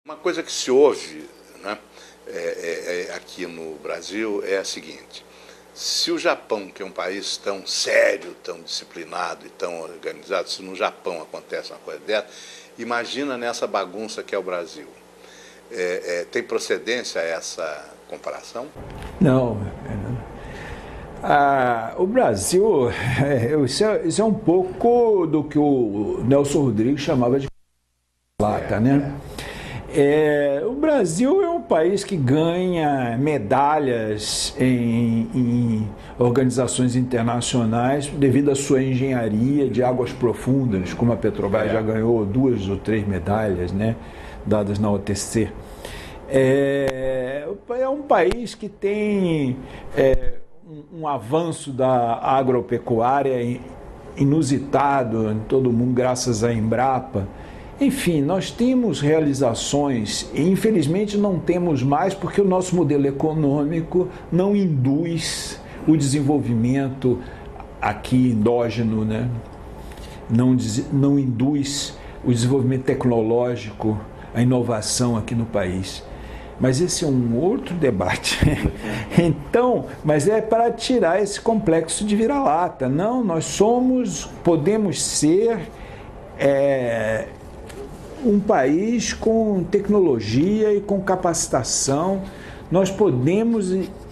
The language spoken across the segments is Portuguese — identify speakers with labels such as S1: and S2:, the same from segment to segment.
S1: Uma coisa que se ouve, né, aqui no Brasil é a seguinte: se o Japão, que é um país tão sério, tão disciplinado e tão organizado, se no Japão acontece uma coisa dessa, imagina nessa bagunça que é o Brasil. Tem procedência essa comparação?
S2: Não. O Brasil, isso é um pouco do que o Nelson Rodrigues chamava de lata, né? O Brasil é um país que ganha medalhas em organizações internacionais devido à sua engenharia de águas profundas, como a Petrobras já ganhou 2 ou 3 medalhas, né, dadas na OTC. É um país que tem um avanço da agropecuária inusitado em todo o mundo, graças à Embrapa. Enfim, nós temos realizações e infelizmente não temos mais porque o nosso modelo econômico não induz o desenvolvimento aqui endógeno, né? Não induz o desenvolvimento tecnológico, a inovação aqui no país. Mas esse é um outro debate. Então, mas é para tirar esse complexo de vira-lata. Não, nós podemos ser um país com tecnologia e com capacitação. Nós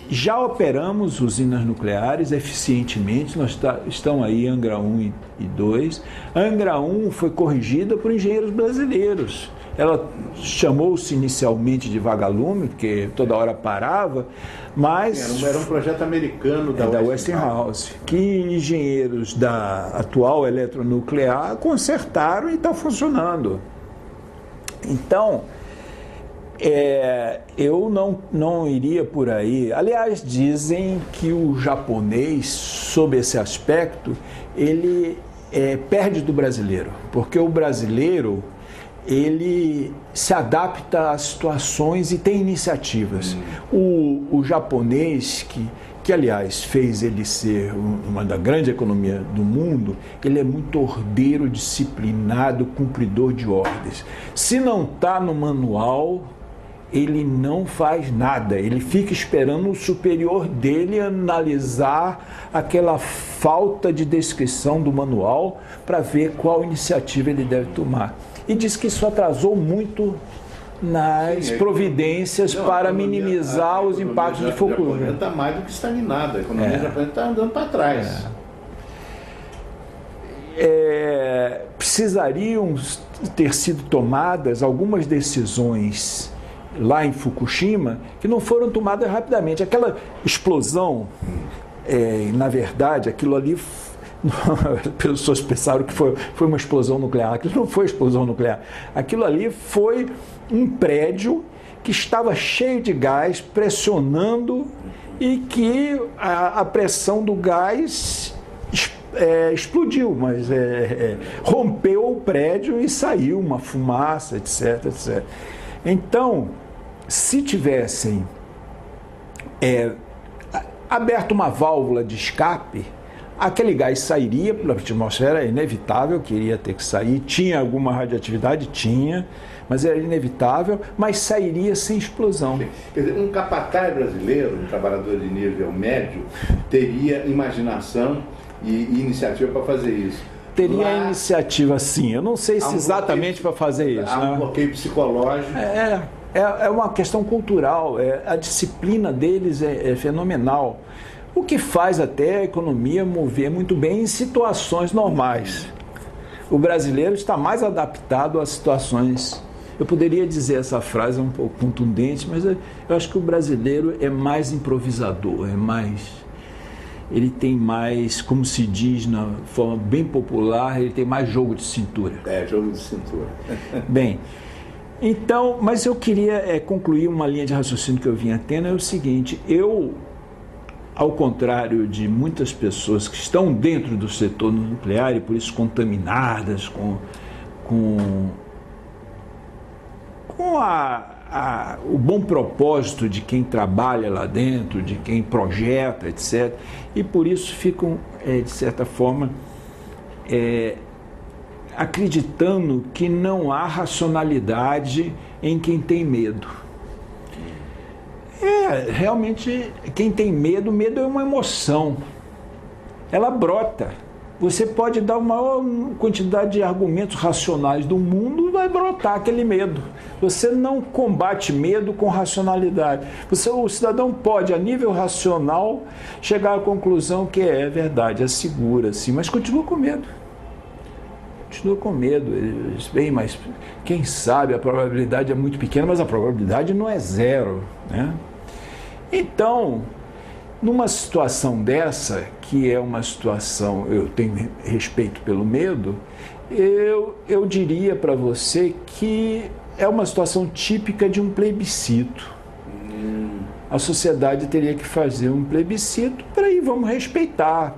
S2: já operamos usinas nucleares eficientemente, estão aí Angra 1 e 2. Angra 1 foi corrigida por engenheiros brasileiros. Ela chamou-se inicialmente de vagalume, porque toda hora parava, mas...
S1: Era um projeto americano da
S2: Westinghouse, que engenheiros da atual eletronuclear consertaram e está funcionando. Então, eu não iria por aí. Aliás, dizem que o japonês, sob esse aspecto, ele perde do brasileiro, porque o brasileiro ele se adapta às situações e tem iniciativas. O japonês, que aliás fez ele ser uma da grande economia do mundo, ele é muito ordeiro, disciplinado, cumpridor de ordens. Se não está no manual, ele não faz nada, ele fica esperando o superior dele analisar aquela falta de descrição do manual para ver qual iniciativa ele deve tomar. E diz que isso atrasou muito nas providências para minimizar os impactos de Fukushima.
S1: A economia está mais do que estagnada, a economia japonesa está andando para trás.
S2: Precisariam ter sido tomadas algumas decisões lá em Fukushima que não foram tomadas rapidamente. Aquela explosão, na verdade, aquilo ali... As pessoas pensaram que foi uma explosão nuclear. Aquilo não foi explosão nuclear. Aquilo ali foi um prédio que estava cheio de gás, pressionando, e que a pressão do gás explodiu, mas rompeu o prédio e saiu uma fumaça, etc, etc. Então, se tivessem aberto uma válvula de escape, aquele gás sairia pela atmosfera, é inevitável que iria ter que sair. Tinha alguma radioatividade? Tinha, mas era inevitável, mas sairia sem explosão.
S1: Quer dizer, um capataz brasileiro, um trabalhador de nível médio, teria imaginação e iniciativa para fazer isso.
S2: Teria iniciativa, sim. Eu não sei se exatamente para fazer isso.
S1: Há um bloqueio psicológico.
S2: É uma questão cultural. A disciplina deles é fenomenal. O que faz até a economia mover muito bem em situações normais. O brasileiro está mais adaptado às situações. Eu poderia dizer essa frase um pouco contundente, mas eu acho que o brasileiro é mais improvisador, ele tem mais, como se diz na forma bem popular, ele tem mais jogo de cintura.
S1: Jogo de cintura.
S2: Bem, então, mas eu queria concluir uma linha de raciocínio que eu vinha tendo, é o seguinte: ao contrário de muitas pessoas que estão dentro do setor nuclear e por isso contaminadas com o bom propósito de quem trabalha lá dentro, de quem projeta, etc. E por isso ficam, de certa forma, acreditando que não há racionalidade em quem tem medo. Realmente, quem tem medo, medo é uma emoção. Ela brota. Você pode dar a maior quantidade de argumentos racionais do mundo, vai brotar aquele medo. Você não combate medo com racionalidade. O cidadão pode, a nível racional, chegar à conclusão que é verdade, é segura, sim, mas continua com medo. Continua com medo. Bem, mas quem sabe a probabilidade é muito pequena, mas a probabilidade não é zero, né? Então, numa situação dessa, que é uma situação, eu tenho respeito pelo medo, eu diria para você que é uma situação típica de um plebiscito. A sociedade teria que fazer um plebiscito para aí vamos respeitar.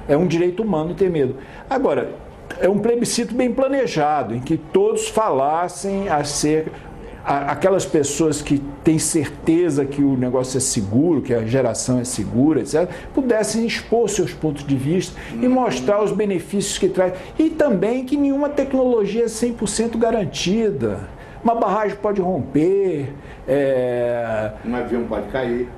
S2: É um direito humano ter medo. Agora, é um plebiscito bem planejado, em que todos falassem acerca... Aquelas pessoas que têm certeza que o negócio é seguro, que a geração é segura, etc., pudessem expor seus pontos de vista e mostrar os benefícios que traz. E também que nenhuma tecnologia é 100% garantida. Uma barragem pode romper,
S1: um avião pode cair.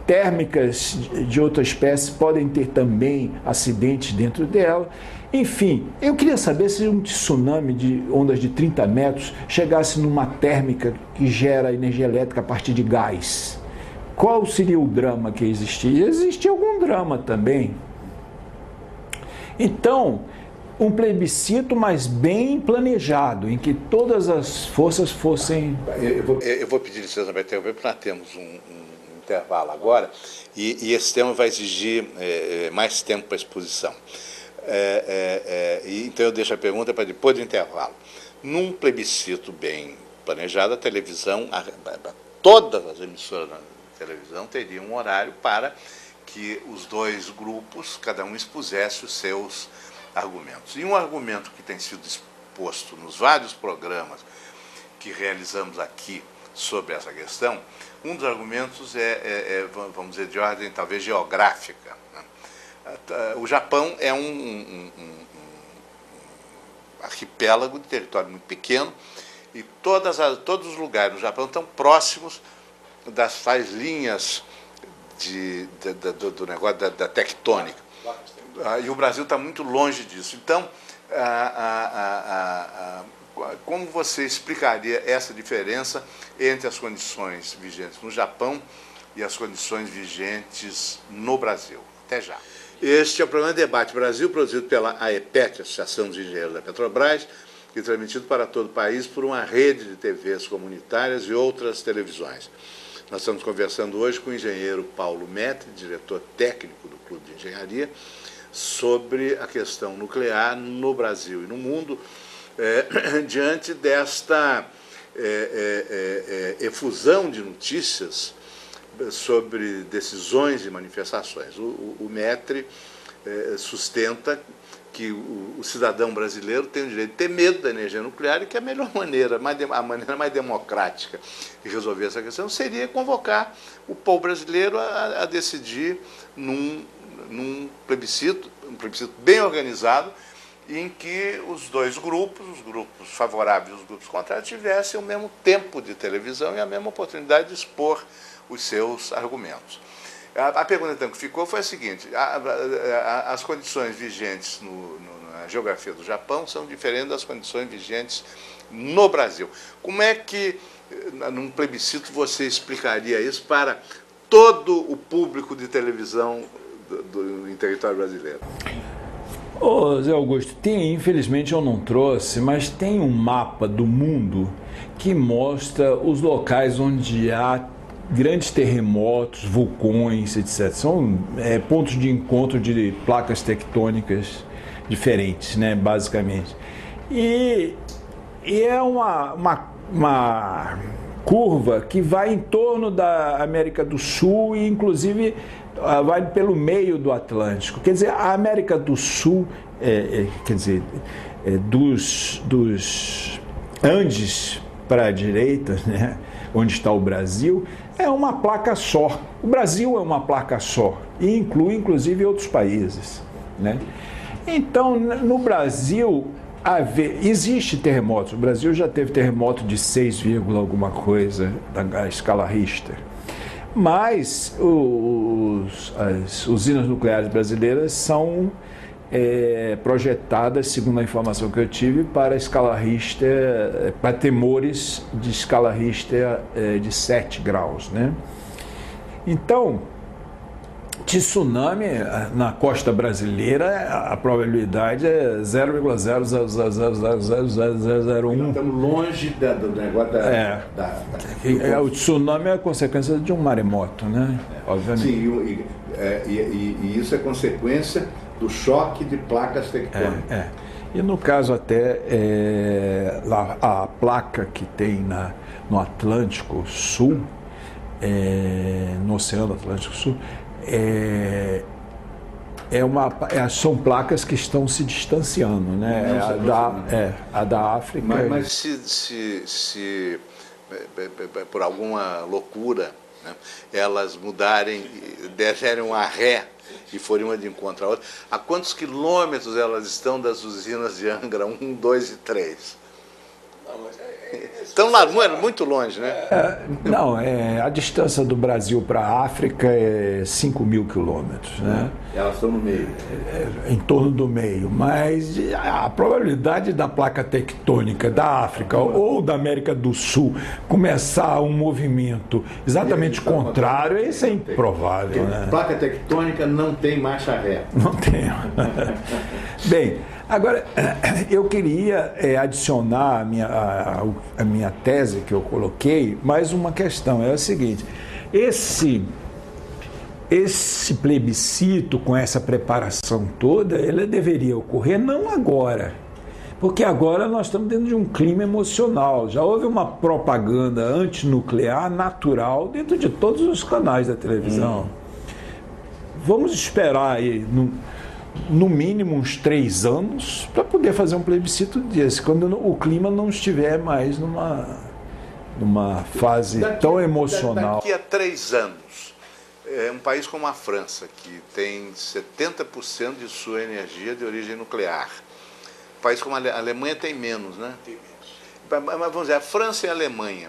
S2: Térmicas de outra espécie podem ter também acidentes dentro dela. Enfim, eu queria saber se um tsunami de ondas de 30 metros chegasse numa térmica que gera energia elétrica a partir de gás. Qual seria o drama que existia? Existia algum drama também. Então, um plebiscito, mas bem planejado, em que todas as forças fossem...
S1: Eu vou pedir licença para interromper, porque nós temos um intervalo agora, e esse tema vai exigir mais tempo para a exposição. Então eu deixo a pergunta para depois do intervalo. Num plebiscito bem planejado, a televisão, todas as emissoras da televisão teriam um horário para que os dois grupos, cada um expusesse os seus argumentos. E um argumento que tem sido exposto nos vários programas que realizamos aqui sobre essa questão, um dos argumentos vamos dizer, de ordem talvez geográfica. O Japão é um arquipélago de território muito pequeno e todos os lugares no Japão estão próximos das tais linhas do negócio da tectônica. E o Brasil está muito longe disso. Então, como você explicaria essa diferença entre as condições vigentes no Japão e as condições vigentes no Brasil? Até já. Este é o programa Debate Brasil, produzido pela AEPET, Associação dos Engenheiros da Petrobras, e transmitido para todo o país por uma rede de TVs comunitárias e outras televisões. Nós estamos conversando hoje com o engenheiro Paulo Metri, diretor técnico do Clube de Engenharia, sobre a questão nuclear no Brasil e no mundo, diante desta efusão de notícias sobre decisões e manifestações. O Metri sustenta que o cidadão brasileiro tem o direito de ter medo da energia nuclear e que a melhor maneira, a maneira mais democrática de resolver essa questão seria convocar o povo brasileiro a decidir num plebiscito, um plebiscito bem organizado, em que os dois grupos, os grupos favoráveis e os grupos contrários, tivessem o mesmo tempo de televisão e a mesma oportunidade de expor os seus argumentos. A pergunta então que ficou foi a seguinte: as condições vigentes na geografia do Japão são diferentes das condições vigentes no Brasil. Como é que, num plebiscito, você explicaria isso para todo o público de televisão em território brasileiro?
S2: Ô, Zé Augusto, infelizmente eu não trouxe, mas tem um mapa do mundo que mostra os locais onde há grandes terremotos, vulcões, etc. São pontos de encontro de placas tectônicas diferentes, né, basicamente. E é uma curva que vai em torno da América do Sul e, inclusive, vai pelo meio do Atlântico. Quer dizer, a América do Sul, dos Andes para a direita, né, onde está o Brasil, é uma placa só. O Brasil é uma placa só e inclui, inclusive, outros países, né? Então, no Brasil, existe terremotos. O Brasil já teve terremoto de 6, alguma coisa da escala Richter. Mas as usinas nucleares brasileiras são projetadas, segundo a informação que eu tive, para a escala Richter, para temores de escala Richter de 7 graus, né? Então, tsunami na costa brasileira, a probabilidade é 0,000000001.
S1: Estamos longe do negócio
S2: o tsunami é a consequência de um maremoto, né? Obviamente.
S1: Sim, e isso é consequência do choque de placas tectônicas.
S2: E no caso até a placa que tem no Atlântico Sul, no Oceano Atlântico Sul, são placas que estão se distanciando, né? A da África.
S1: Mas se por alguma loucura, né, elas mudarem, derem uma ré e forem uma de encontro à outra, a quantos quilômetros elas estão das usinas de Angra 1, 2 e 3? Estão lá, muito longe, né?
S2: A distância do Brasil para a África é 5.000 quilômetros, né?
S1: Elas estão no meio.
S2: Em torno do meio, mas a probabilidade da placa tectônica da África ou da América do Sul começar um movimento exatamente contrário, isso é improvável, né?
S1: Placa tectônica não tem marcha ré.
S2: Não tem. Bem, agora, eu queria adicionar a minha tese que eu coloquei, mais uma questão, é o seguinte: esse plebiscito com essa preparação toda, ele deveria ocorrer não agora, porque agora nós estamos dentro de um clima emocional, já houve uma propaganda antinuclear natural dentro de todos os canais da televisão. Vamos esperar aí, no mínimo uns 3 anos, para poder fazer um plebiscito desse, quando o clima não estiver mais numa fase tão emocional.
S1: Daqui a 3 anos, um país como a França, que tem 70% de sua energia de origem nuclear, um país como a Alemanha tem menos, né? Tem menos. Mas vamos dizer, a França e a Alemanha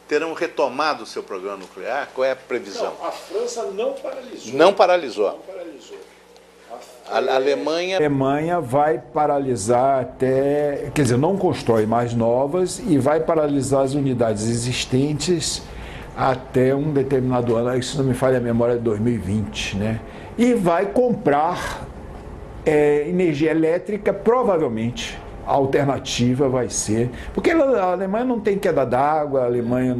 S1: terão retomado o seu programa nuclear? Qual é a previsão?
S3: Não, a França não paralisou.
S1: Não paralisou.
S3: Não paralisou.
S1: A
S2: Alemanha vai paralisar até, quer dizer, não constrói mais novas e vai paralisar as unidades existentes até um determinado ano, isso não me falha a memória, de 2020, né? E vai comprar energia elétrica, provavelmente. A alternativa vai ser... Porque a Alemanha não tem queda d'água, a Alemanha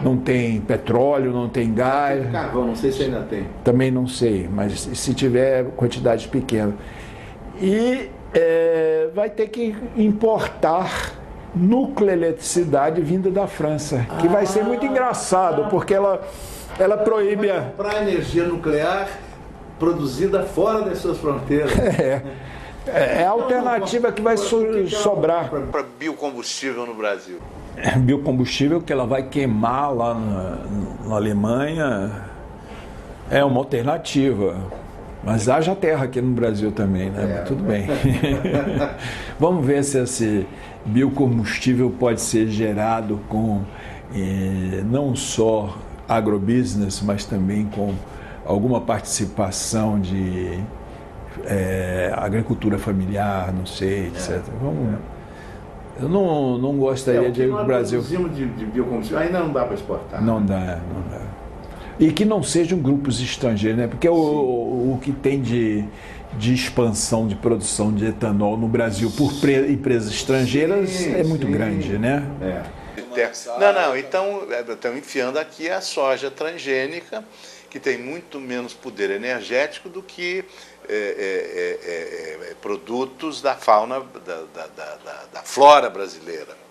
S2: não tem petróleo, não tem gás.
S1: Carvão, não sei se ainda tem.
S2: Também não sei, mas se tiver quantidades pequenas. E vai ter que importar nucleoeletricidade vinda da França, que vai ser muito engraçado, porque ela proíbe...
S1: Vai comprar energia nuclear produzida fora das suas fronteiras.
S2: É a alternativa que vai sobrar.
S1: Para biocombustível no Brasil.
S2: Biocombustível que ela vai queimar lá na Alemanha é uma alternativa. Mas haja terra aqui no Brasil também, né? Mas tudo bem. Vamos ver se esse biocombustível pode ser gerado com não só agrobusiness, mas também com alguma participação de agricultura familiar, não sei, etc. Eu não gostaria de ir para o Brasil.
S1: De biocombustível ainda não dá para exportar.
S2: Não dá. E que não sejam grupos estrangeiros, né? Porque o que tem de expansão de produção de etanol no Brasil por empresas estrangeiras é muito grande, né?
S1: Então estão enfiando aqui a soja transgênica, que tem muito menos poder energético do que produtos da fauna, da flora brasileira.